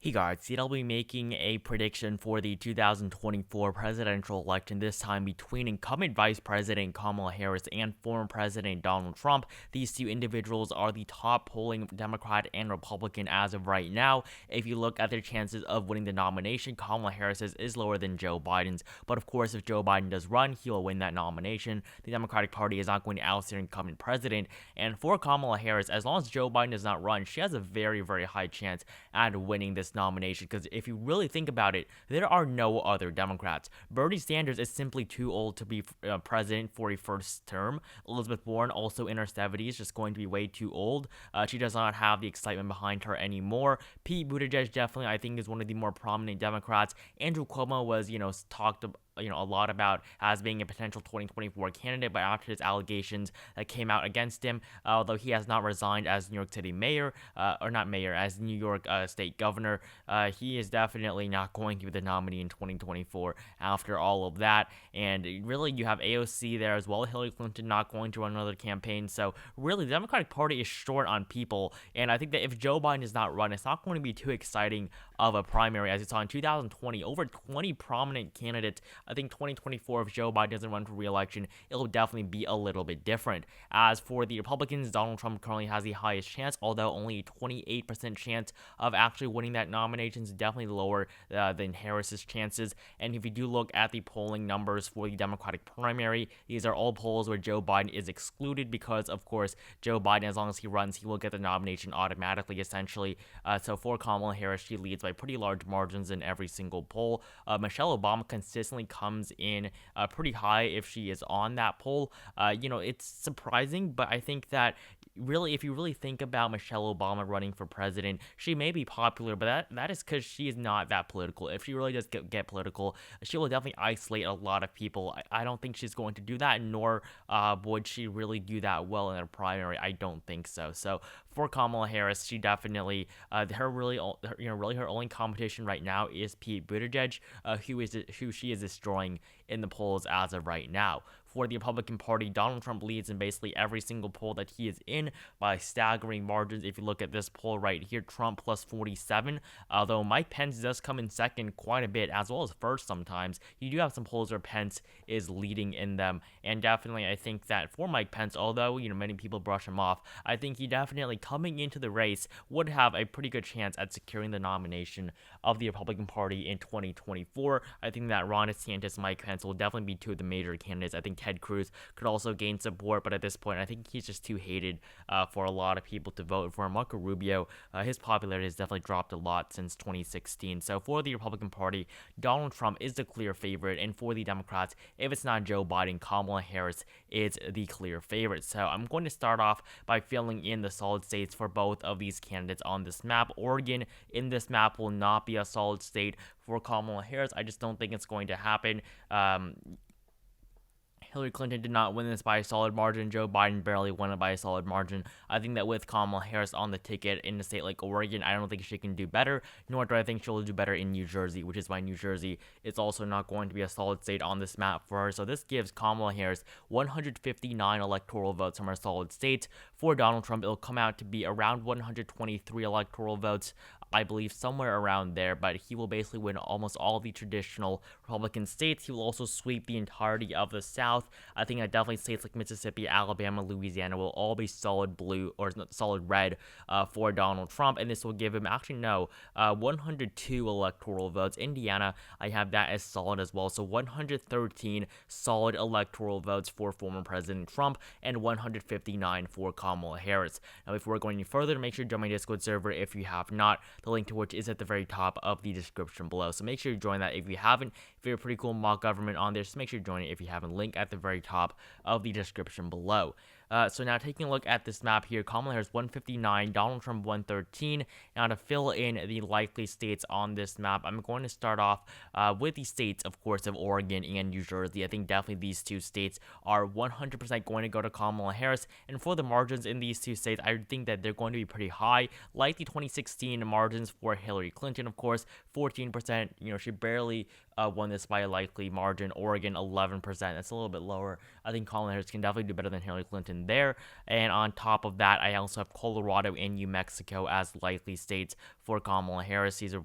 Hey guys, today I'll be making a prediction for the 2024 presidential election, this time between incumbent Vice President Kamala Harris and former President Donald Trump. These two individuals are the top polling Democrat and Republican as of right now. If you look at their chances of winning the nomination, Kamala Harris's is lower than Joe Biden's. But of course, if Joe Biden does run, he'll win that nomination. The Democratic Party is not going to oust their incumbent president. And for Kamala Harris, as long as Joe Biden does not run, she has a very, very high chance at winning this nomination, because if you really think about it, there are no other Democrats. Bernie Sanders is simply too old to be president for a first term. Elizabeth Warren, also in her 70s, just going to be way too old. She does not have the excitement behind her anymore. Pete Buttigieg definitely, I think, is one of the more prominent Democrats. Andrew Cuomo was, talked about a lot about as being a potential 2024 candidate, but after his allegations that came out against him, although he has not resigned as New York City mayor, or not mayor, as New York state governor, he is definitely not going to be the nominee in 2024 after all of that. And really, you have AOC there as well. Hillary Clinton not going to run another campaign. So really, the Democratic Party is short on people. And I think that if Joe Biden does not run, it's not going to be too exciting of a primary as you saw in 2020. Over 20 prominent candidates. I think 2024, if Joe Biden doesn't run for re-election, it'll definitely be a little bit different. As for the Republicans, Donald Trump currently has the highest chance, although only a 28% chance of actually winning that nomination is definitely lower than Harris's chances. And if you do look at the polling numbers for the Democratic primary, these are all polls where Joe Biden is excluded because, of course, Joe Biden, as long as he runs, he will get the nomination automatically, essentially. So for Kamala Harris, she leads by pretty large margins in every single poll. Michelle Obama consistently comes in pretty high if she is on that poll. It's surprising, but I think that really, if you really think about Michelle Obama running for president, she may be popular, but that is because she is not that political. If she really does get political, she will definitely isolate a lot of people. I don't think she's going to do that, nor would she really do that well in a primary. I don't think so. So for Kamala Harris, she definitely her only competition right now is Pete Buttigieg, who she is destroying in the polls as of right now. For the Republican Party, Donald Trump leads in basically every single poll that he is in by staggering margins. If you look at this poll right here, Trump plus 47, although Mike Pence does come in second quite a bit, as well as first sometimes. You do have some polls where Pence is leading in them, and definitely I think that for Mike Pence, although many people brush him off, I think he definitely, coming into the race, would have a pretty good chance at securing the nomination of the Republican Party in 2024. I think that Ron DeSantis, Mike Pence will definitely be two of the major candidates. I think Ted Cruz could also gain support, but at this point, I think he's just too hated for a lot of people to vote for. Marco Rubio, his popularity has definitely dropped a lot since 2016. So for the Republican Party, Donald Trump is the clear favorite, and for the Democrats, if it's not Joe Biden, Kamala Harris is the clear favorite. So I'm going to start off by filling in the solid states for both of these candidates on this map. Oregon in this map will not be a solid state for Kamala Harris. I just don't think it's going to happen. Hillary Clinton did not win this by a solid margin. Joe Biden barely won it by a solid margin. I think that with Kamala Harris on the ticket in a state like Oregon, I don't think she can do better, nor do I think she'll do better in New Jersey, which is why New Jersey is also not going to be a solid state on this map for her. So this gives Kamala Harris 159 electoral votes from her solid states. For Donald Trump, it'll come out to be around 123 electoral votes. I believe somewhere around there, but he will basically win almost all the traditional Republican states. He will also sweep the entirety of the South. I think that definitely states like Mississippi, Alabama, Louisiana will all be solid blue or solid red for Donald Trump, and this will give him 102 electoral votes. Indiana, I have that as solid as well, so 113 solid electoral votes for former President Trump and 159 for Kamala Harris. Now, if we're going any further, make sure to join my Discord server if you have not. The link to which is at the very top of the description below. So make sure you join that if you haven't. If you're a pretty cool mock government on there, just make sure you join it if you haven't. Link at the very top of the description below. So now taking a look at this map here, Kamala Harris 159, Donald Trump 113. Now to fill in the likely states on this map, I'm going to start off with the states, of course, of Oregon and New Jersey. I think definitely these two states are 100% going to go to Kamala Harris. And for the margins in these two states, I think that they're going to be pretty high, like the 2016 margins for Hillary Clinton, of course, 14%. She barely won this by a likely margin. Oregon 11%. That's a little bit lower. I think Kamala Harris can definitely do better than Hillary Clinton election there. And on top of that, I also have Colorado and New Mexico as likely states for Kamala Harris. These are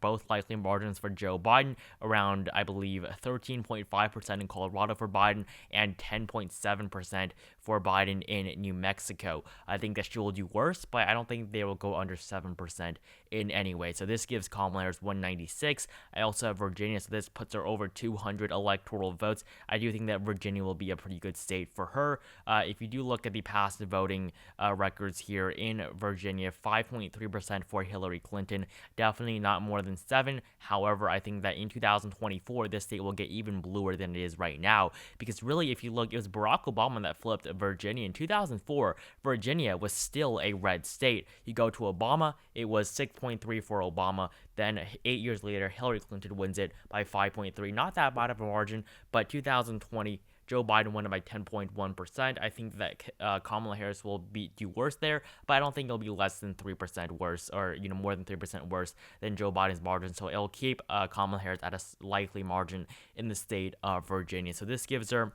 both likely margins for Joe Biden, around, I believe, 13.5% in Colorado for Biden and 10.7% for Biden in New Mexico. I think that she will do worse, but I don't think they will go under 7% in any way. So this gives Kamala Harris 196. I also have Virginia, so this puts her over 200 electoral votes. I do think that Virginia will be a pretty good state for her. If you do look at the past voting records here in Virginia, 5.3% for Hillary Clinton, definitely not more than 7. However, I think that in 2024, this state will get even bluer than it is right now, because really, if you look, it was Barack Obama that flipped Virginia. In 2004, Virginia was still a red state. You go to Obama, it was 6.3 for Obama. Then 8 years later, Hillary Clinton wins it by 5.3. Not that bad of a margin, but 2020, Joe Biden won it by 10.1%. I think that Kamala Harris will do worse there, but I don't think it'll be less than 3% worse, or more than 3% worse than Joe Biden's margin. So it'll keep Kamala Harris at a likely margin in the state of Virginia. So this gives her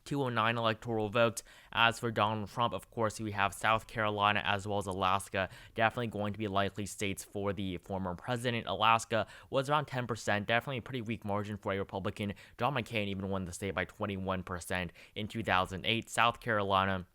209 electoral votes. As for Donald Trump, of course, we have South Carolina as well as Alaska, definitely going to be likely states for the former president. Alaska was around 10%, definitely a pretty weak margin for a Republican. John McCain even won the state by 21% in 2008. South Carolina,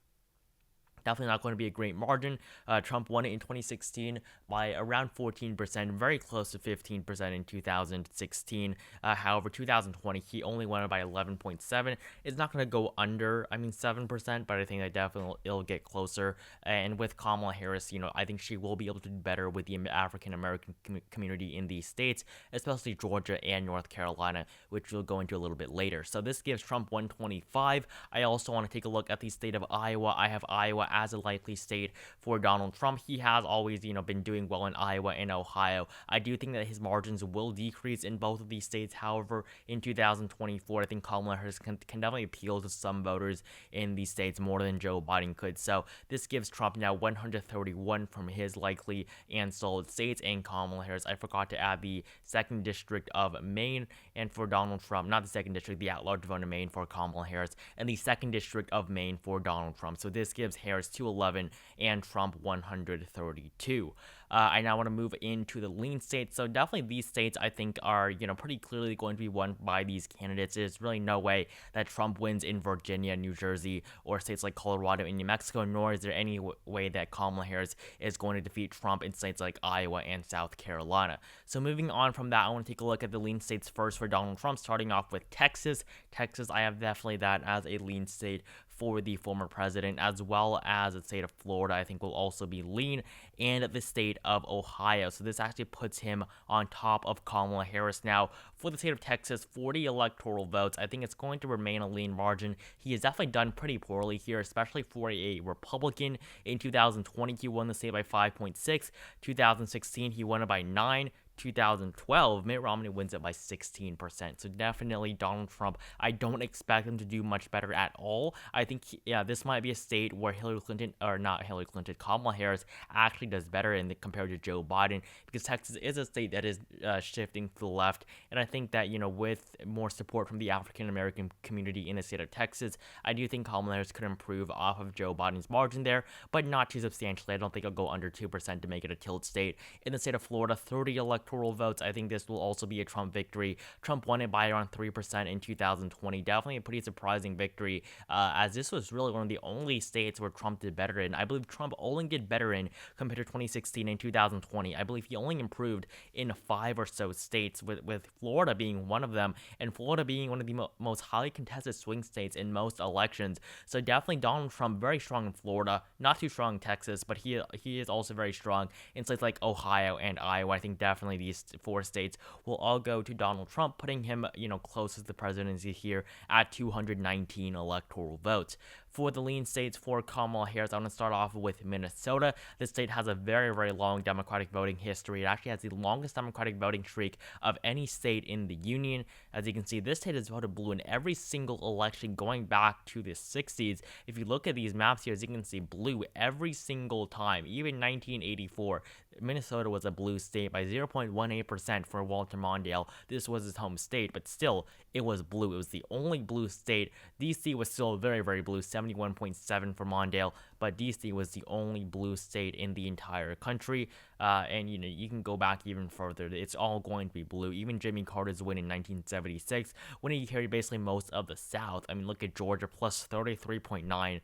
definitely not going to be a great margin. Trump won it in 2016 by around 14%, very close to 15% in 2016. However, 2020, he only won it by 11.7. It's not going to go under, 7%, but I think that definitely it'll get closer. And with Kamala Harris, I think she will be able to do better with the African American community in these states, especially Georgia and North Carolina, which we'll go into a little bit later. So this gives Trump 125. I also want to take a look at the state of Iowa. I have Iowa as a likely state for Donald Trump. He has always, been doing well in Iowa and Ohio. I do think that his margins will decrease in both of these states. However, in 2024, I think Kamala Harris can definitely appeal to some voters in these states more than Joe Biden could. So this gives Trump now 131 from his likely and solid states, and Kamala Harris, I forgot to add the 2nd District of Maine, and for Donald Trump, not the 2nd District, the at-large vote in Maine for Kamala Harris, and the 2nd District of Maine for Donald Trump. So this gives Harris 211 and Trump 132. I now want to move into the lean states. So definitely these states I think are, pretty clearly going to be won by these candidates. There's really no way that Trump wins in Virginia, New Jersey, or states like Colorado and New Mexico, nor is there any way that Kamala Harris is going to defeat Trump in states like Iowa and South Carolina. So moving on from that, I want to take a look at the lean states first for Donald Trump, starting off with Texas. Texas, I have definitely that as a lean state for the former president, as well as the state of Florida, I think will also be lean, and the state of Ohio. So this actually puts him on top of Kamala Harris. Now, for the state of Texas, 40 electoral votes. I think it's going to remain a lean margin. He has definitely done pretty poorly here, especially for a Republican. In 2020, he won the state by 5.6. 2016, he won it by 9. 2012, Mitt Romney wins it by 16%. So definitely Donald Trump, I don't expect him to do much better at all. I think, this might be a state where Kamala Harris actually does better compared to Joe Biden, because Texas is a state that is shifting to the left. And I think that, with more support from the African American community in the state of Texas, I do think Kamala Harris could improve off of Joe Biden's margin there, but not too substantially. I don't think it'll go under 2% to make it a tilt state. In the state of Florida, 30 electoral votes. I think this will also be a Trump victory. Trump won it by around 3% in 2020. Definitely a pretty surprising victory, as this was really one of the only states where Trump did better in. I believe Trump only did better in compared to 2016 and 2020. I believe he only improved in 5 or so states, with Florida being one of them, and Florida being one of the most highly contested swing states in most elections. So definitely Donald Trump very strong in Florida, not too strong in Texas, but he is also very strong in states like Ohio and Iowa. I think definitely these 4 states will all go to Donald Trump, putting him, closest to the presidency here at 219 electoral votes. For the lean states for Kamala Harris, I want to start off with Minnesota. This state has a very, very long Democratic voting history. It actually has the longest Democratic voting streak of any state in the union. As you can see, this state has voted blue in every single election going back to the 60s. If you look at these maps here, as you can see, blue every single time. Even 1984, Minnesota was a blue state by 0.18% for Walter Mondale. This was his home state, but still, it was blue. It was the only blue state. DC was still very, very blue, 71.7 for Mondale, but DC was the only blue state in the entire country. And you can go back even further. It's all going to be blue. Even Jimmy Carter's win in 1976, when he carried basically most of the South. I mean, look at Georgia, plus 33.9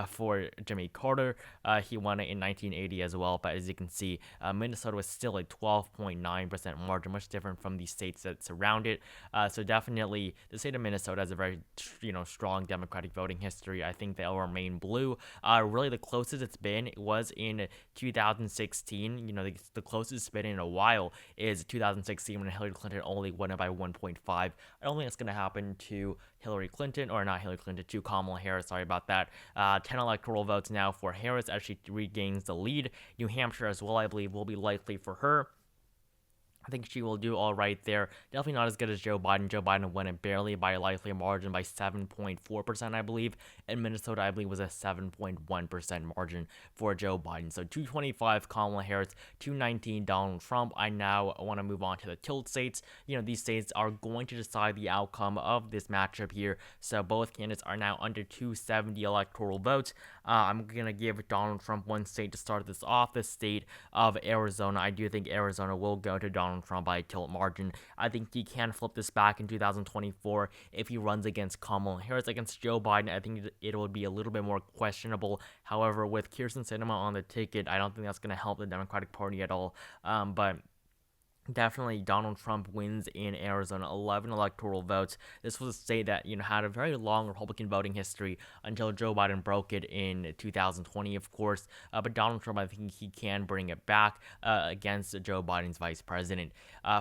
for Jimmy Carter. He won it in 1980 as well, but as you can see, Minnesota was still a 12.9% margin, much different from the states that surround it. So definitely, the state of Minnesota has a very strong Democratic voting history. I think they'll remain blue. Really, the closest it's been was in 2016. The closest it's been in a while is 2016 when Hillary Clinton only won it by 1.5. I don't think it's going to happen to Hillary Clinton, or not Hillary Clinton, to Kamala Harris. Sorry about that. 10 electoral votes now for Harris as she regains the lead. New Hampshire as well, I believe, will be likely for her. I think she will do all right there. Definitely not as good as Joe Biden. Joe Biden won it barely by a likely margin by 7.4%, I believe. And Minnesota, I believe, was a 7.1% margin for Joe Biden. So 225 Kamala Harris, 219 Donald Trump. I now want to move on to the tilt states. These states are going to decide the outcome of this matchup here. So both candidates are now under 270 electoral votes. I'm going to give Donald Trump one state to start this off, the state of Arizona. I do think Arizona will go to Donald Trump by a tilt margin. I think he can flip this back in 2024 if he runs against Kamala Harris. Against Joe Biden, I think it will be a little bit more questionable. However, with Kyrsten Sinema on the ticket, I don't think that's going to help the Democratic Party at all. But definitely, Donald Trump wins in Arizona, 11 electoral votes. This was a state that, had a very long Republican voting history until Joe Biden broke it in 2020, of course. But Donald Trump, I think he can bring it back against Joe Biden's vice president.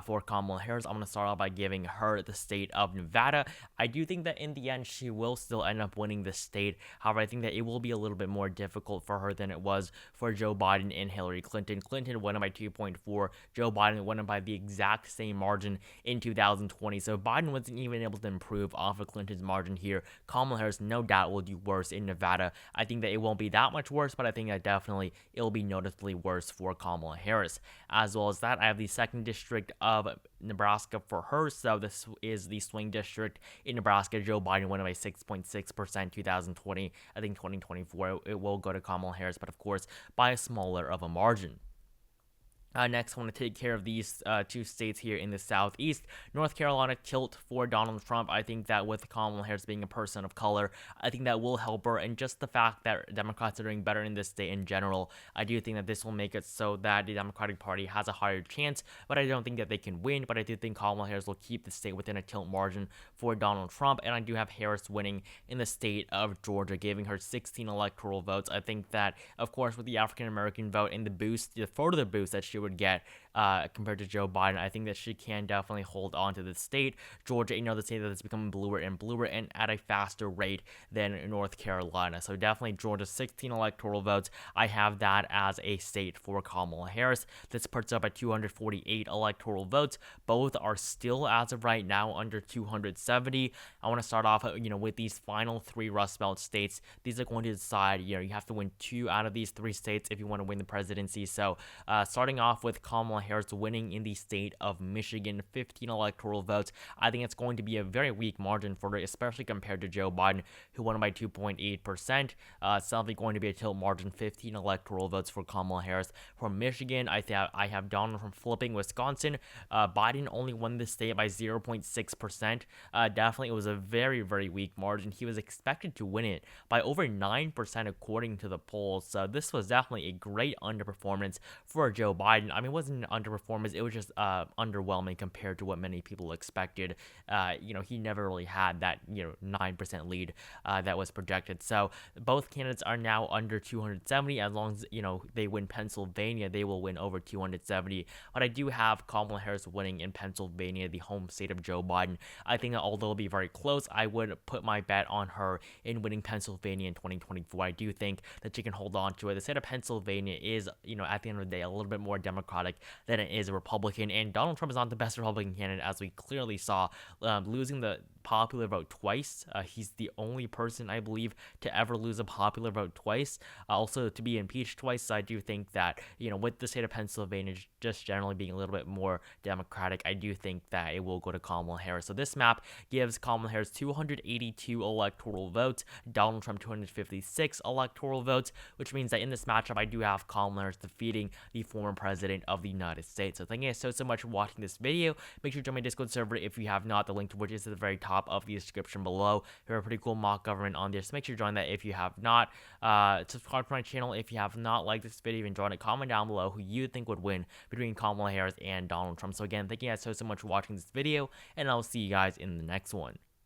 For Kamala Harris, I'm going to start off by giving her the state of Nevada. I do think that in the end, she will still end up winning the state. However, I think that it will be a little bit more difficult for her than it was for Joe Biden and Hillary Clinton. Clinton won it by 2.4. Joe Biden won it by the exact same margin in 2020. So Biden wasn't even able to improve off of Clinton's margin here. Kamala Harris, no doubt, will do worse in Nevada. I think that it won't be that much worse, but I think that definitely it'll be noticeably worse for Kamala Harris. As well as that, I have the 2nd district of Nebraska for her. So this is the swing district in Nebraska. Joe Biden won it by 6.6% 2020. I think 2024 it will go to Kamala Harris, but of course by a smaller of a margin. Next, I want to take care of these two states here in the Southeast. North Carolina, tilt for Donald Trump. I think that with Kamala Harris being a person of color, I think that will help her. And just the fact that Democrats are doing better in this state in general, I do think that this will make it so that the Democratic Party has a higher chance. But I don't think that they can win. But I do think Kamala Harris will keep the state within a tilt margin for Donald Trump. And I do have Harris winning in the state of Georgia, giving her 16 electoral votes. I think that, of course, with the African-American vote and the further boost that she would get compared to Joe Biden, I think that she can definitely hold on to the state. Georgia, the state that is becoming bluer and at a faster rate than North Carolina. So definitely Georgia, 16 electoral votes. I have that as a state for Kamala Harris. This puts up at 248 electoral votes. Both are still, as of right now, under 270. I want to start off, with these final 3 Rust Belt states. These are going to decide, you have to win 2 out of these 3 states if you want to win the presidency. So starting off with Kamala Harris winning in the state of Michigan, 15 electoral votes. I think it's going to be a very weak margin for her, especially compared to Joe Biden, who won by 2.8%. It's definitely going to be a tilt margin, 15 electoral votes for Kamala Harris. From Michigan, I have Donald from flipping Wisconsin. Biden only won this state by 0.6%. Definitely, it was a very, very weak margin. He was expected to win it by over 9% according to the polls. So this was definitely a great underperformance for Joe Biden. I mean, it wasn't an underperformance. It was just underwhelming compared to what many people expected. He never really had that 9% lead that was projected. So both candidates are now under 270. As long as they win Pennsylvania, they will win over 270. But I do have Kamala Harris winning in Pennsylvania, the home state of Joe Biden. I think that although it'll be very close, I would put my bet on her in winning Pennsylvania in 2024. I do think that she can hold on to it. The state of Pennsylvania is, at the end of the day, a little bit more Democratic than it is a Republican. And Donald Trump is not the best Republican candidate, as we clearly saw, losing the popular vote twice. He's the only person, I believe, to ever lose a popular vote twice. Also, to be impeached twice. So I do think that, with the state of Pennsylvania just generally being a little bit more Democratic, I do think that it will go to Kamala Harris. So this map gives Kamala Harris 282 electoral votes, Donald Trump 256 electoral votes, which means that in this matchup, I do have Kamala Harris defeating the former president of the United States. So thank you guys so much for watching this video. Make sure to join my Discord server if you have not, the link to which is at the very top of the description below. We have a pretty cool mock government on there, so make sure to join that if you have not. Subscribe to my channel if you have not liked this video, and join it. Comment down below who you think would win between Kamala Harris and Donald Trump. So again, thank you guys so much for watching this video, and I'll see you guys in the next one.